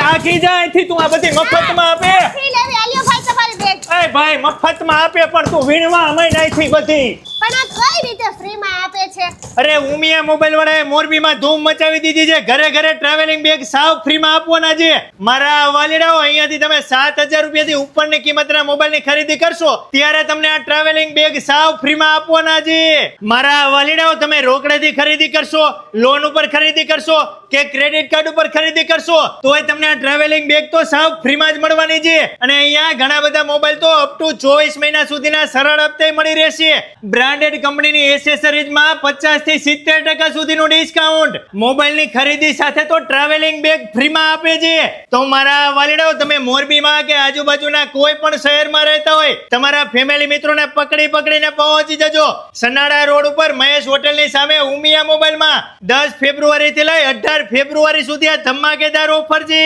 ભાગી જા અહીંથી, તું આ બધી મફતમાં આપે. ફ્રી લેવી આલ્યો ભાઈ તમારી બેગ. એ ભાઈ મફતમાં આપે પણ તું વીણવા અમાય નાખી બધી. પણ આ કઈ રીતે ફ્રીમાં આપે છે? અરે ઉમિયા મોબાઈલ વાળાએ મોરબીમાં ધૂમ મચાવી દીધી છે. ઘરે ઘરે ટ્રાવેલિંગ બેગ સાવ ફ્રીમાં આપવાના છે. મારા વાલીડાઓ, અહીંયાથી તમે 7,000 રૂપિયાથી ઉપરની કિંમતના મોબાઈલની ખરીદી કરશો ત્યારે તમને આ ટ્રાવેલિંગ બેગ સાવ ફ્રીમાં આપવાના છે. મારા વાલીડાઓ, તમે રોકડેથી ખરીદી કરશો, લોન ઉપર ખરીદી કરશો કે ક્રેડિટ કાર્ડ ઉપર ખરીદી કરશો તોય તમને આ ટ્રાવેલિંગ બેગ તો સાવ ફ્રીમાં જ મળવાની છે. અને અહીંયા ઘણા બધા મોબાઈલ તો અપ ટુ 24 મહિના સુધીના સરળ હપ્તે મળી રહેશે. બ્રાન્ડેડ કંપનીની એસેસરીઝમાં 50 થી 70% સુધીનું ડિસ્કાઉન્ટ. મોબાઈલની ખરીદી સાથે તો ટ્રાવેલિંગ બેગ ફ્રીમાં આપે છે. તો મારા વાલીડાઓ, તમે મોરબીમાં કે આજુબાજુના કોઈ પણ શહેરમાં રહેતા હોય, તમારા ફેમિલી મિત્રોને પકડીને પહોંચી જજો. સનાડા રોડ ઉપર મહેશ હોટલની સામે ઉમિયા મોબાઈલમાં 10 ફેબ્રુઆરી થી લઈ 18 ફેબ્રુઆરી સુધી આ ધમાકેદાર ઓફર છે.